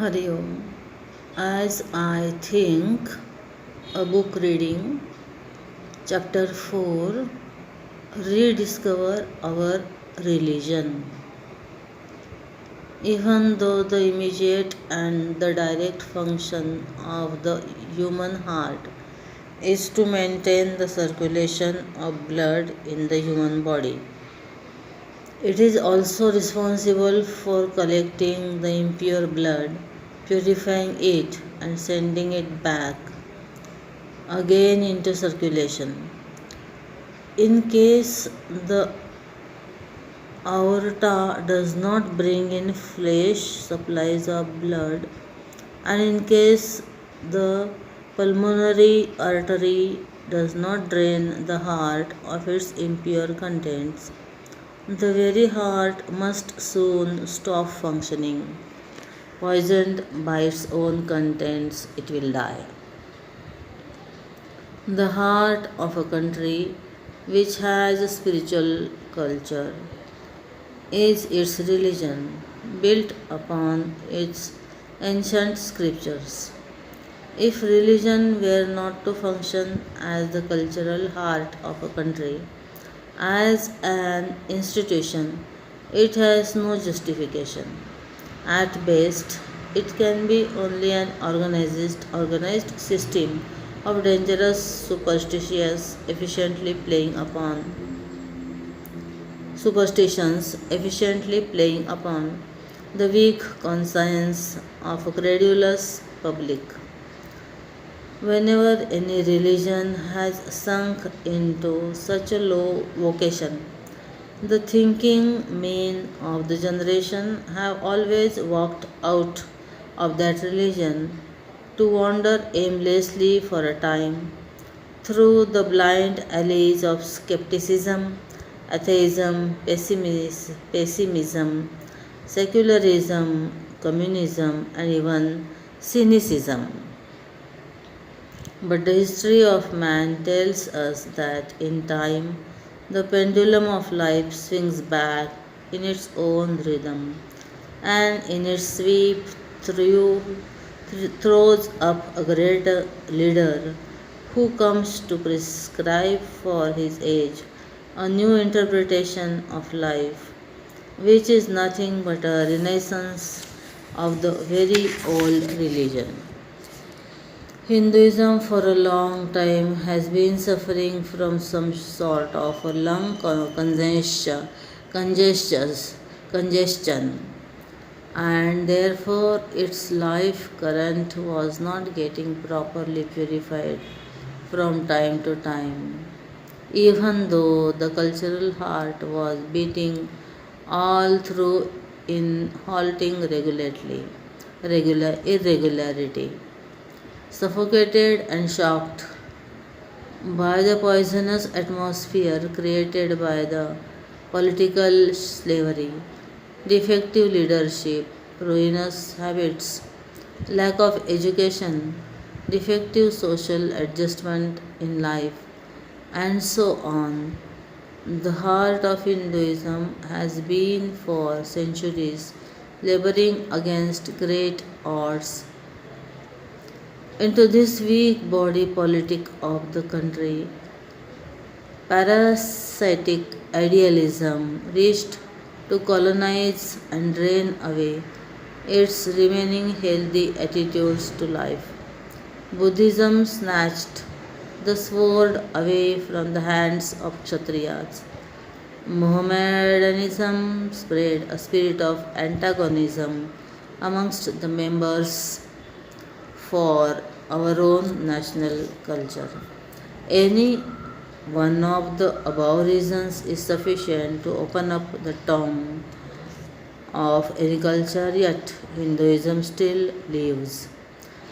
Hari Om. As I think, a book reading, Chapter 4, Rediscover Our Religion. Even though the immediate and the direct function of the human heart is to maintain the circulation of blood in the human body, it is also responsible for collecting the impure blood, purifying it, and sending it back again into circulation. In case the aorta does not bring in fresh supplies of blood, and in case the pulmonary artery does not drain the heart of its impure contents, the very heart must soon stop functioning. Poisoned by its own contents, it will die. The heart of a country which has a spiritual culture is its religion, built upon its ancient scriptures. If religion were not to function as the cultural heart of a country, as an institution, it has no justification. At best, it can be only an organized system of dangerous superstitions efficiently playing upon the weak conscience of a credulous public. Whenever any religion has sunk into such a low vocation, the thinking men of the generation have always walked out of that religion to wander aimlessly for a time through the blind alleys of skepticism, atheism, pessimism, secularism, communism, and even cynicism. But the history of man tells us that in time the pendulum of life swings back in its own rhythm, and in its sweep throws up a great leader who comes to prescribe for his age a new interpretation of life, which is nothing but a renaissance of the very old religion. Hinduism for a long time has been suffering from some sort of a lung congestion, and therefore its life current was not getting properly purified from time to time, even though the cultural heart was beating all through in halting irregularity. Suffocated and shocked by the poisonous atmosphere created by the political slavery, defective leadership, ruinous habits, lack of education, defective social adjustment in life, and so on. The heart of Hinduism has been for centuries laboring against great odds into this weak body politic of the country. Parasitic idealism reached to colonize and drain away its remaining healthy attitudes to life. Buddhism snatched the sword away from the hands of Kshatriyas. Mohammedanism spread a spirit of antagonism amongst the members for our own national culture. Any one of the above reasons is sufficient to open up the tomb of any culture, yet Hinduism still lives.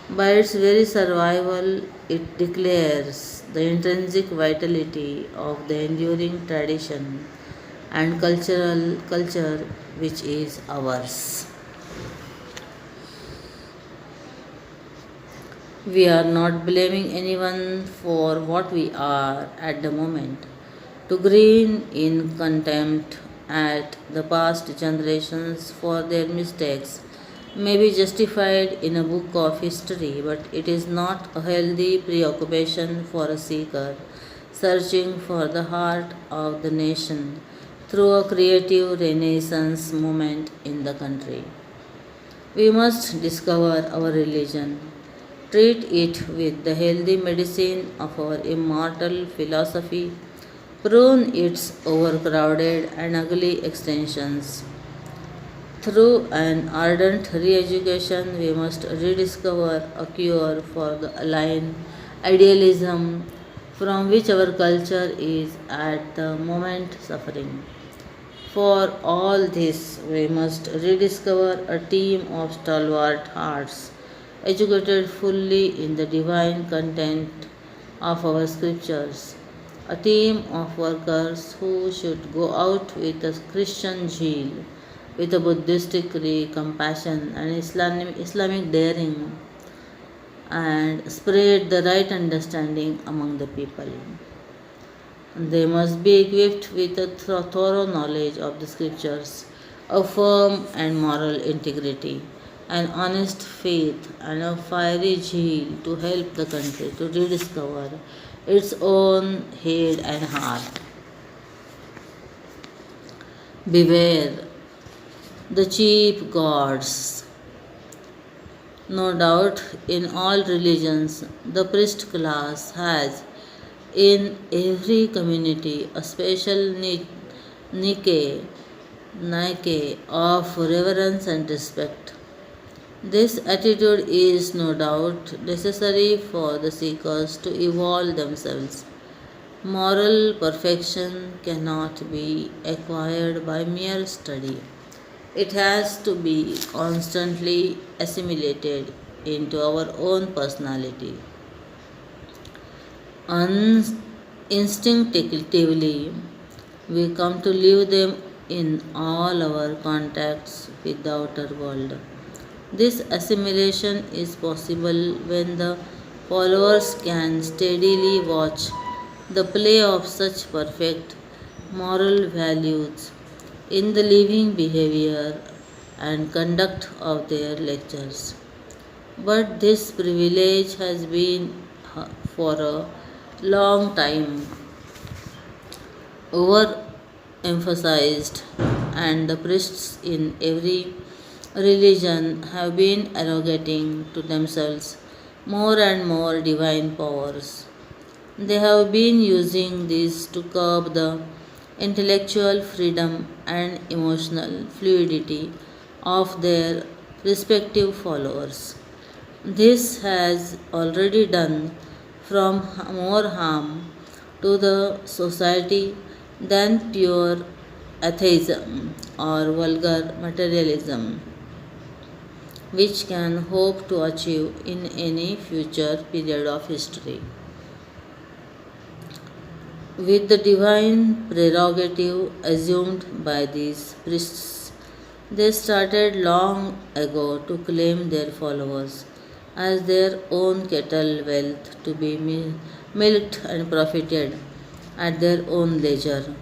By its very survival, it declares the intrinsic vitality of the enduring tradition and culture which is ours. We are not blaming anyone for what we are at the moment. To grin in contempt at the past generations for their mistakes may be justified in a book of history, but it is not a healthy preoccupation for a seeker searching for the heart of the nation through a creative renaissance movement in the country. We must discover our religion, treat it with the healthy medicine of our immortal philosophy, prune its overcrowded and ugly extensions. Through an ardent re education, we must rediscover a cure for the aligned idealism from which our culture is at the moment suffering. For all this, we must rediscover a team of stalwart hearts, educated fully in the divine content of our scriptures. A team of workers who should go out with a Christian zeal, with a Buddhistic compassion and Islamic daring, and spread the right understanding among the people. They must be equipped with a thorough knowledge of the scriptures, a firm and moral integrity, an honest faith, and a fiery zeal to help the country to rediscover its own head and heart. Beware the cheap gods. No doubt, in all religions, the priest class has in every community a special Nike, Nike of reverence and respect. This attitude is no doubt necessary for the seekers to evolve themselves. Moral perfection cannot be acquired by mere study. It has to be constantly assimilated into our own personality. Instinctively, we come to live them in all our contacts with the outer world. This assimilation is possible when the followers can steadily watch the play of such perfect moral values in the living behavior and conduct of their lectures. But this privilege has been for a long time overemphasized, and the priests in every religion have been arrogating to themselves more and more divine powers. They have been using these to curb the intellectual freedom and emotional fluidity of their respective followers. This has already done from more harm to the society than pure atheism or vulgar materialism, which can hope to achieve in any future period of history. With the divine prerogative assumed by these priests, they started long ago to claim their followers as their own cattle wealth to be milked and profited at their own leisure.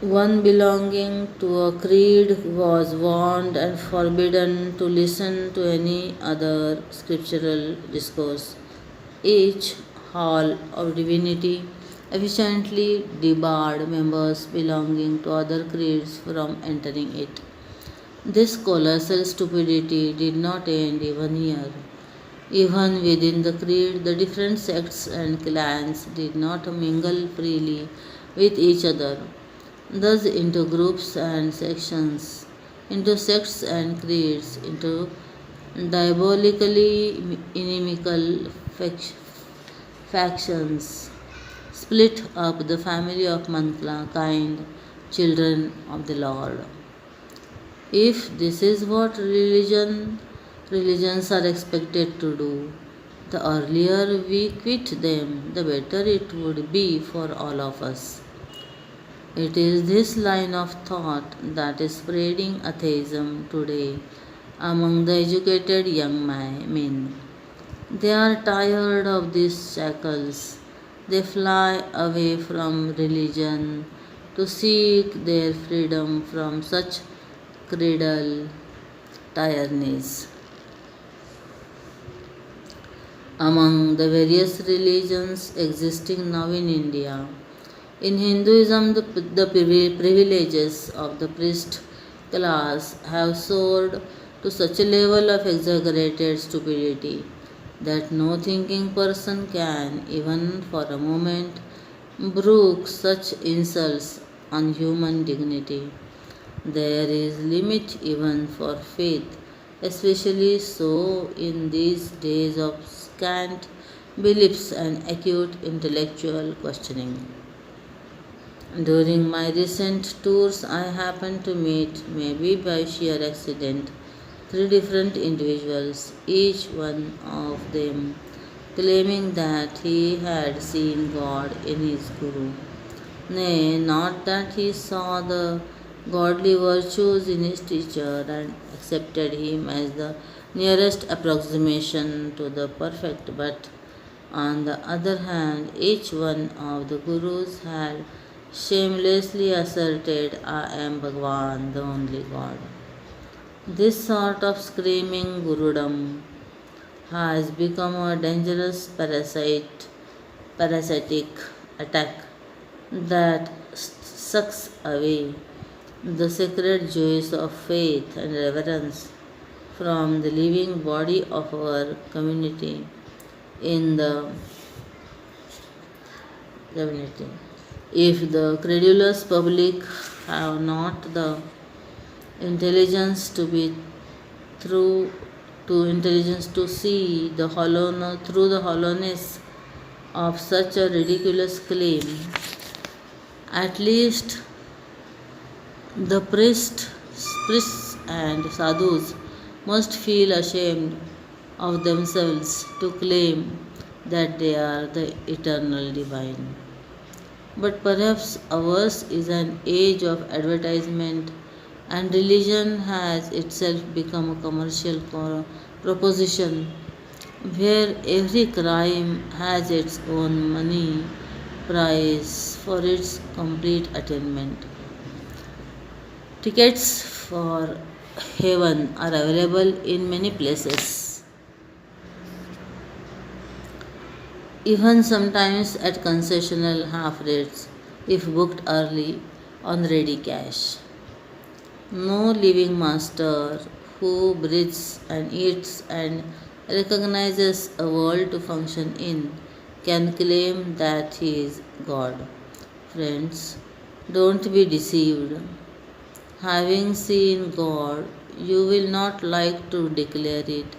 One belonging to a creed was warned and forbidden to listen to any other scriptural discourse. Each hall of divinity efficiently debarred members belonging to other creeds from entering it. This colossal stupidity did not end even here. Even within the creed, the different sects and clans did not mingle freely with each other, thus into groups and sections, into sects and creeds, into diabolically inimical factions, split up the family of mankind, children of the Lord. If this is what religions are expected to do, the earlier we quit them, the better it would be for all of us. It is this line of thought that is spreading atheism today among the educated young men. They are tired of these shackles. They fly away from religion to seek their freedom from such cradle tiredness. Among the various religions existing now in India, in Hinduism, the privileges of the priest class have soared to such a level of exaggerated stupidity that no thinking person can, even for a moment, brook such insults on human dignity. There is limit even for faith, especially so in these days of scant beliefs and acute intellectual questioning. During my recent tours, I happened to meet, maybe by sheer accident, three different individuals, each one of them claiming that he had seen God in his Guru. Nay, not that he saw the godly virtues in his teacher and accepted him as the nearest approximation to the perfect, but on the other hand, each one of the Gurus had shamelessly asserted, I am Bhagwan, the only God. This sort of screaming Gurudom has become a dangerous parasitic attack that sucks away the sacred joys of faith and reverence from the living body of our community in the community. If the credulous public have not the intelligence to be through to intelligence to see the through the hollowness of such a ridiculous claim, at least the priests and sadhus must feel ashamed of themselves to claim that they are the eternal divine. But perhaps ours is an age of advertisement, and religion has itself become a commercial proposition where every crime has its own money price for its complete attainment. Tickets for heaven are available in many places, even sometimes at concessional half rates if booked early on ready cash. No living master who breathes and eats and recognizes a world to function in can claim that he is God. Friends, don't be deceived. Having seen God, you will not like to declare it.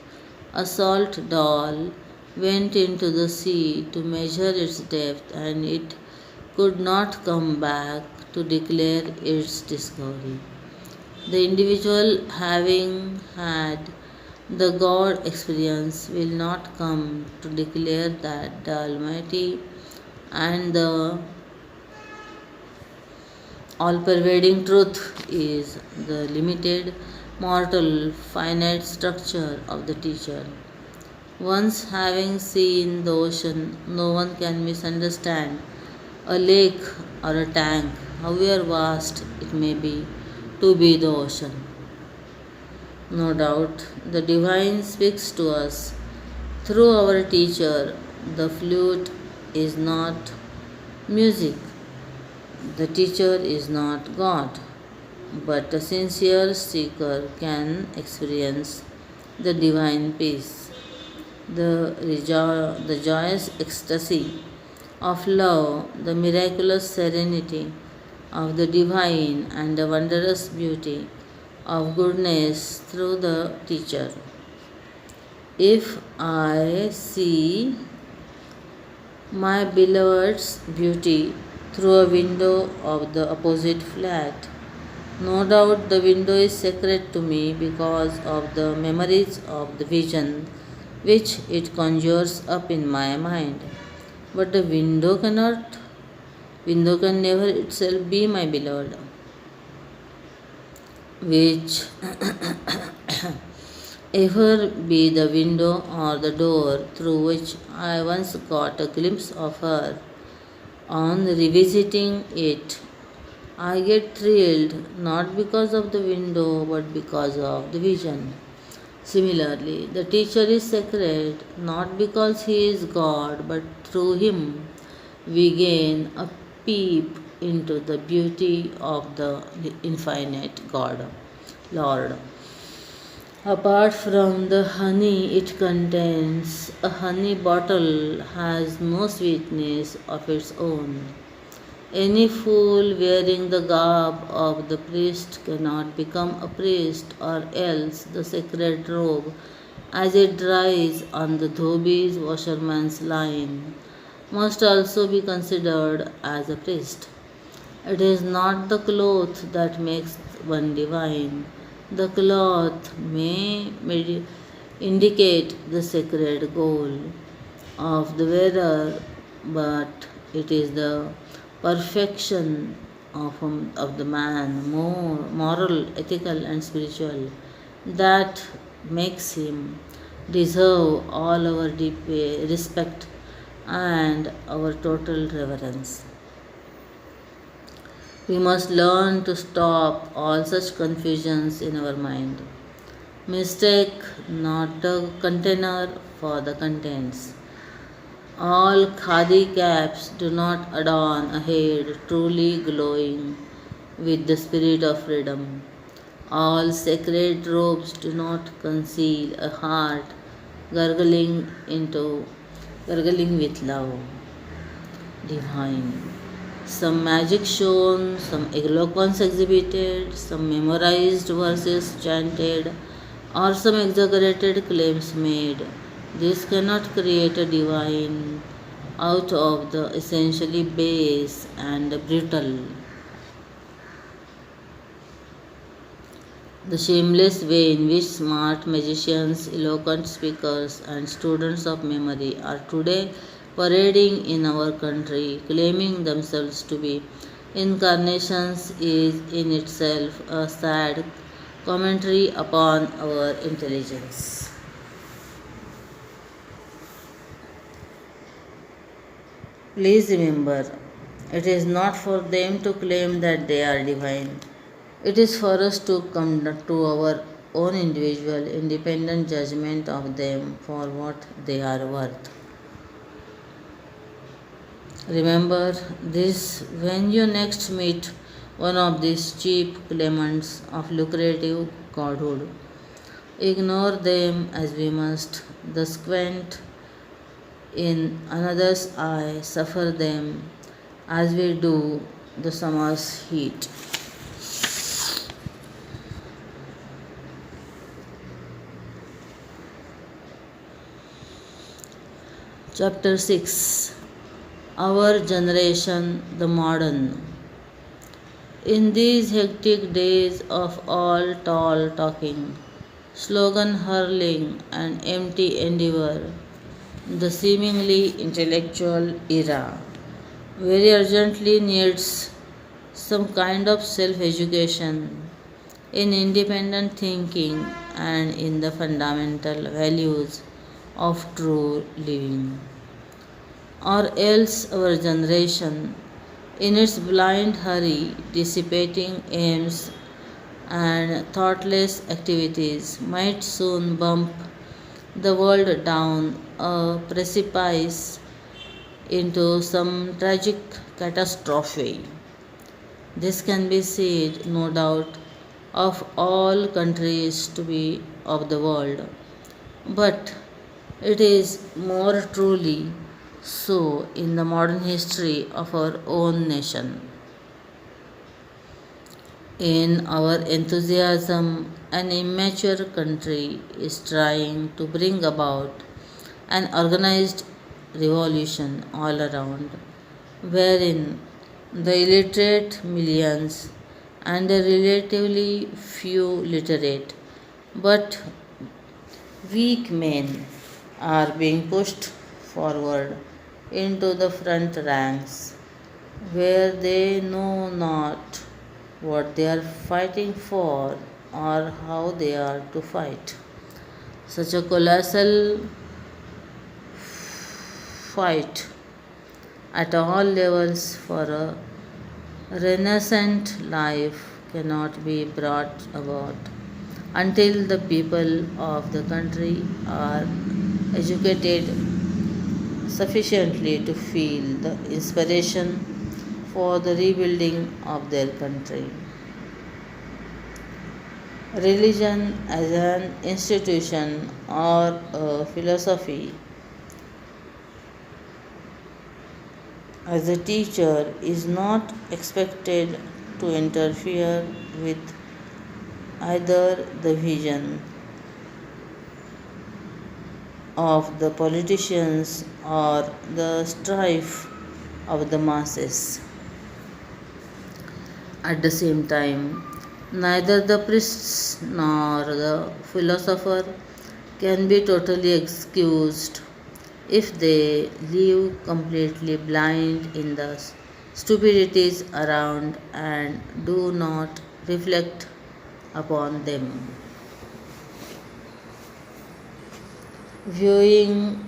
A salt doll went into the sea to measure its depth, and it could not come back to declare its discovery. The individual having had the God experience will not come to declare that the Almighty and the all pervading truth is the limited, mortal, finite structure of the teacher. Once having seen the ocean, no one can misunderstand a lake or a tank, however vast it may be, to be the ocean. No doubt, the divine speaks to us through our teacher. The flute is not music, the teacher is not God, but a sincere seeker can experience the divine peace, the joyous ecstasy of love, the miraculous serenity of the divine, and the wondrous beauty of goodness through the teacher. If I see my beloved's beauty through a window of the opposite flat, no doubt the window is sacred to me because of the memories of the vision which it conjures up in my mind. But the window can never itself be my beloved, which ever be the window or the door through which I once got a glimpse of her. On revisiting it, I get thrilled not because of the window but because of the vision. Similarly, the teacher is sacred not because he is God but through him we gain a peep into the beauty of the infinite God, Lord. Apart from the honey it contains, a honey bottle has no sweetness of its own. Any fool wearing the garb of the priest cannot become a priest, or else the sacred robe, as it dries on the dhobi's washerman's line, must also be considered as a priest. It is not the cloth that makes one divine. The cloth may indicate the sacred goal of the wearer, but it is the perfection of the man, more moral, ethical, and spiritual, that makes him deserve all our deep respect and our total reverence. We must learn to stop all such confusions in our mind. Mistake not the container for the contents. All khadi caps do not adorn a head truly glowing with the spirit of freedom. All sacred robes do not conceal a heart gurgling into gurgling with love divine. Some magic shown, some eloquence exhibited, some memorized verses chanted, or some exaggerated claims made. This cannot create a divine out of the essentially base and brutal. The shameless way in which smart magicians, eloquent speakers, and students of memory are today parading in our country, claiming themselves to be incarnations, is in itself a sad commentary upon our intelligence. Please remember, it is not for them to claim that they are divine. It is for us to come to our own individual, independent judgment of them for what they are worth. Remember this when you next meet one of these cheap claimants of lucrative godhood. Ignore them as we must. The squint in another's eye suffer them as we do the summer's heat. Chapter 6. Our generation, the modern. In these hectic days of all tall talking, slogan hurling, and empty endeavor, the seemingly intellectual era very urgently needs some kind of self education in independent thinking and in the fundamental values of true living. Or else our generation, in its blind hurry, dissipating aims and thoughtless activities, might soon bump the world down a precipice into some tragic catastrophe. This can be said, no doubt, of all countries to be of the world, but it is more truly so in the modern history of our own nation. In our enthusiasm, an immature country is trying to bring about an organized revolution all around, wherein the illiterate millions and the relatively few literate but weak men are being pushed forward into the front ranks, where they know not what they are fighting for or how they are to fight. Such a colossal fight at all levels for a Renaissance life cannot be brought about until the people of the country are educated sufficiently to feel the inspiration for the rebuilding of their country. Religion as an institution or a philosophy as a teacher is not expected to interfere with either the vision of the politicians or the strife of the masses. At the same time, neither the priests nor the philosopher can be totally excused if they live completely blind in the stupidities around and do not reflect upon them. Viewing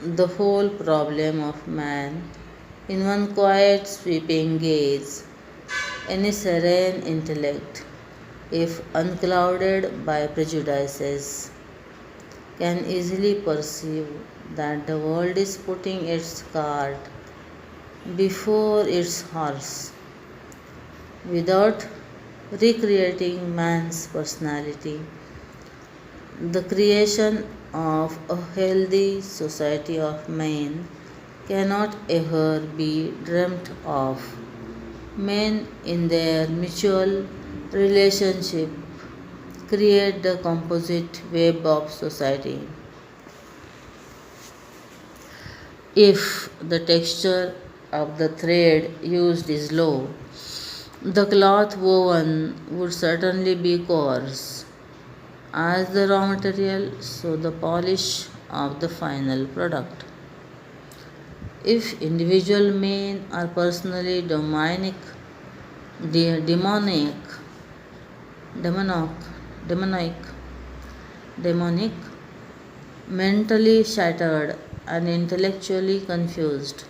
the whole problem of man in one quiet, sweeping gaze, any serene intellect, if unclouded by prejudices, can easily perceive that the world is putting its cart before its horse without recreating man's personality. The creation of a healthy society of men cannot ever be dreamt of. Men, in their mutual relationship, create the composite web of society. If the texture of the thread used is low, the cloth woven would certainly be coarse. As the raw material, so the polish of the final product. If individual men are personally demonic, demonic, demonic, demonic, mentally shattered and intellectually confused,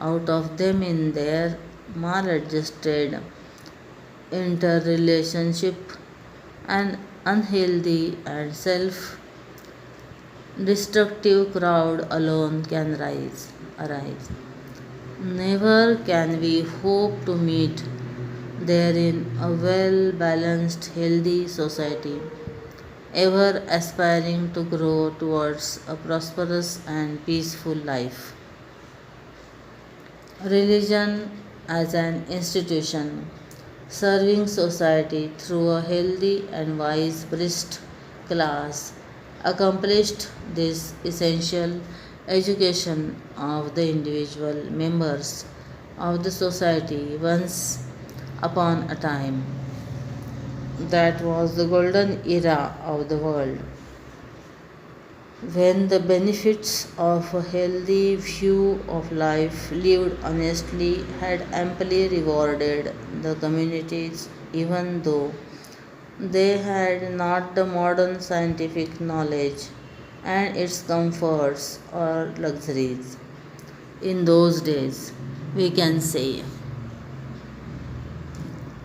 out of them in their maladjusted interrelationship, an unhealthy and self destructive crowd alone can arise. Never can we hope to meet therein a well balanced, healthy society, ever aspiring to grow towards a prosperous and peaceful life. Religion as an institution, serving society through a healthy and wise priest class, accomplished this essential education of the individual members of the society once upon a time. That was the golden era of the world, when the benefits of a healthy view of life lived honestly had amply rewarded the communities, even though they had not the modern scientific knowledge and its comforts or luxuries. In those days, we can say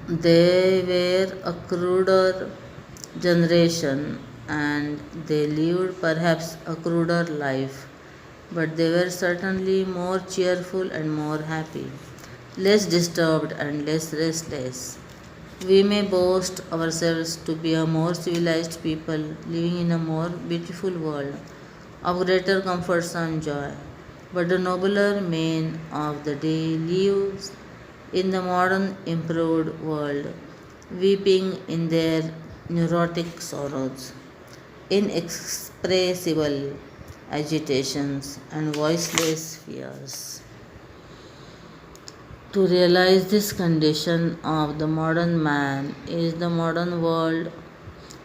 they were a cruder generation and they lived perhaps a cruder life, but they were certainly more cheerful and more happy, less disturbed and less restless. We may boast ourselves to be a more civilized people living in a more beautiful world of greater comforts and joy, but the nobler men of the day live in the modern improved world, weeping in their neurotic sorrows, inexpressible agitations, and voiceless fears. To realize this condition of the modern man is the modern world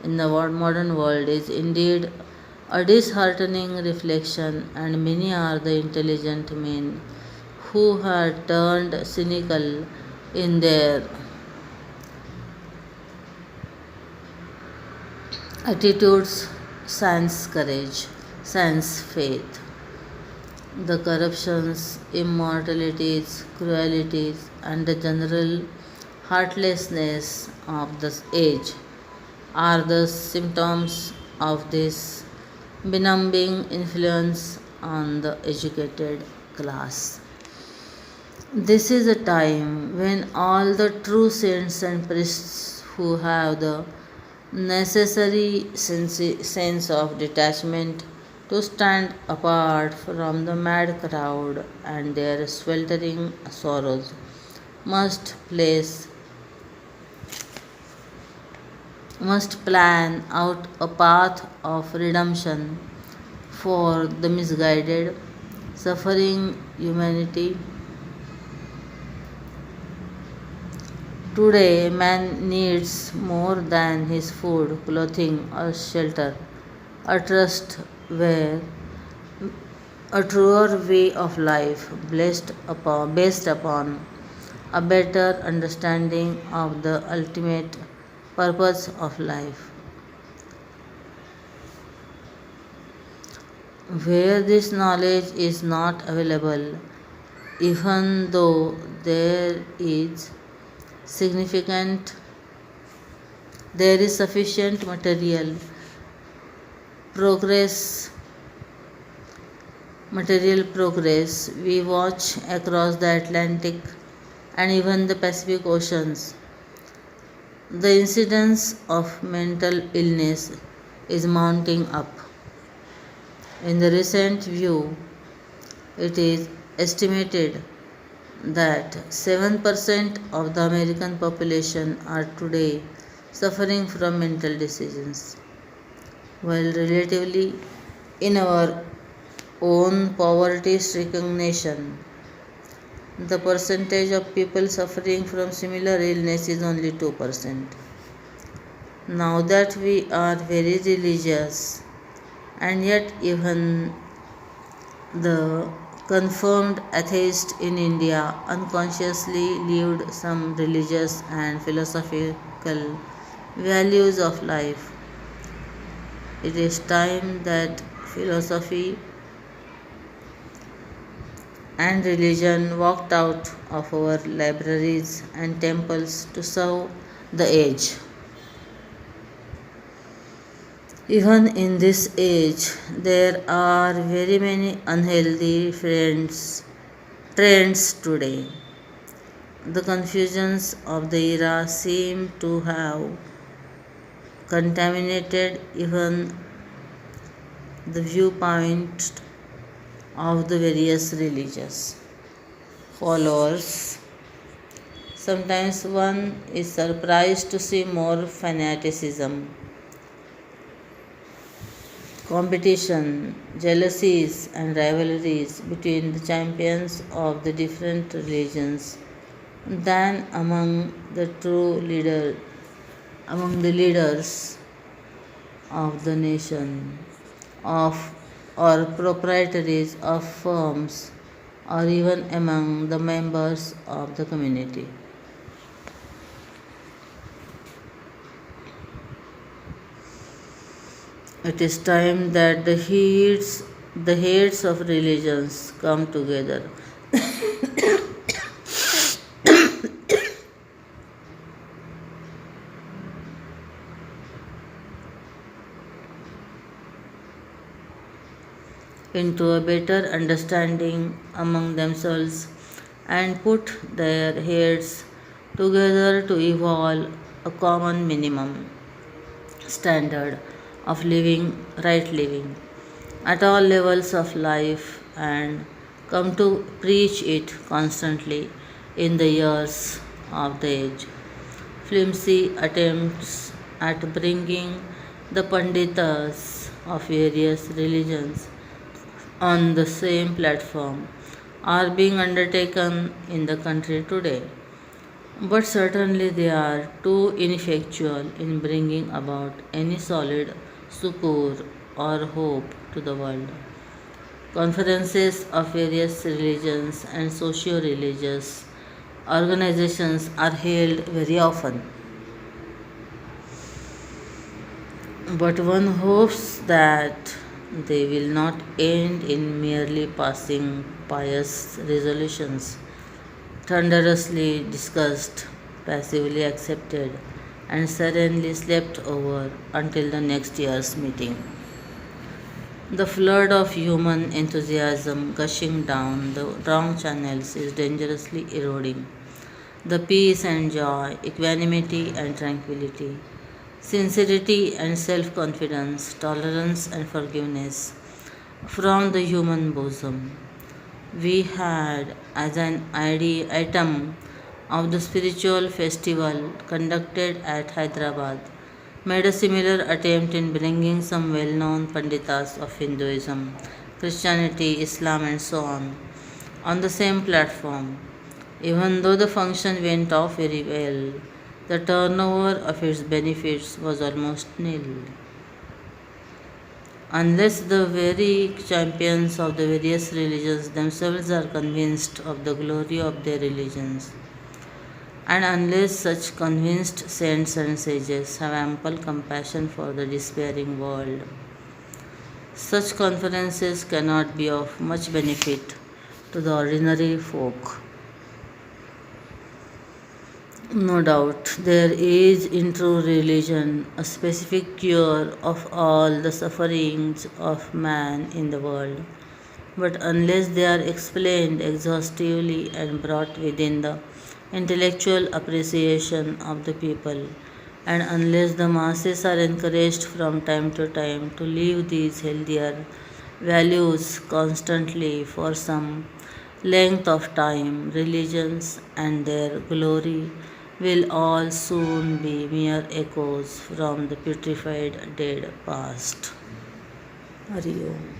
in the modern world is indeed a disheartening reflection, and many are the intelligent men who have turned cynical in their attitudes, sans courage, sans faith. The corruptions, immoralities, cruelties, and the general heartlessness of this age are the symptoms of this benumbing influence on the educated class. This is a time when all the true saints and priests who have the necessary sense of detachment to stand apart from the mad crowd and their sweltering sorrows must place must plan out a path of redemption for the misguided, suffering humanity. Today, man needs more than his food, clothing, or shelter, a trust where a truer way of life based upon a better understanding of the ultimate purpose of life. Where this knowledge is not available, even though significant there is sufficient progress material progress, we watch across the Atlantic and even the Pacific Oceans. The incidence of mental illness is mounting up. In the recent view, it is estimated that 7% of the American population are today suffering from mental diseases, while relatively in our own poverty stricken nation, the percentage of people suffering from similar illness is only 2%. Now that we are very religious, and yet even the confirmed atheist in India unconsciously lived some religious and philosophical values of life. It is time that philosophy and religion walked out of our libraries and temples to serve the age. Even in this age, there are very many unhealthy trends today. The confusions of the era seem to have contaminated even the viewpoint of the various religious followers. Sometimes one is surprised to see more fanaticism, competition, jealousies, and rivalries between the champions of the different religions than among the leaders of the nation, of or proprietaries of firms, or even among the members of the community. It is time that the heads of religions come together into a better understanding among themselves and put their heads together to evolve a common minimum standard of right living at all levels of life and come to preach it constantly in the years of the age. Flimsy attempts at bringing the panditas of various religions on the same platform are being undertaken in the country today, but certainly they are too ineffectual in bringing about any solid succor or hope to the world. Conferences of various religions and socio religious organizations are held very often, but one hopes that They will not end in merely passing pious resolutions, thunderously discussed, passively accepted, and serenely slept over until the next year's meeting. The flood of human enthusiasm gushing down the wrong channels is dangerously eroding the peace and joy, equanimity and tranquility, sincerity and self confidence, tolerance and forgiveness from the human bosom. We had, as an item of the spiritual festival conducted at Hyderabad, made a similar attempt in bringing some well known Panditas of Hinduism, Christianity, Islam, and so on the same platform. Even though the function went off very well, the turnover of its benefits was almost nil. Unless the very champions of the various religions themselves are convinced of the glory of their religions, and unless such convinced saints and sages have ample compassion for the despairing world, such conferences cannot be of much benefit to the ordinary folk. No doubt, there is in true religion a specific cure of all the sufferings of man in the world, but unless they are explained exhaustively and brought within the intellectual appreciation of the people, and unless the masses are encouraged from time to time to live these healthier values constantly for some length of time, religions and their glory will all soon be mere echoes from the putrefied dead past. Hari Om.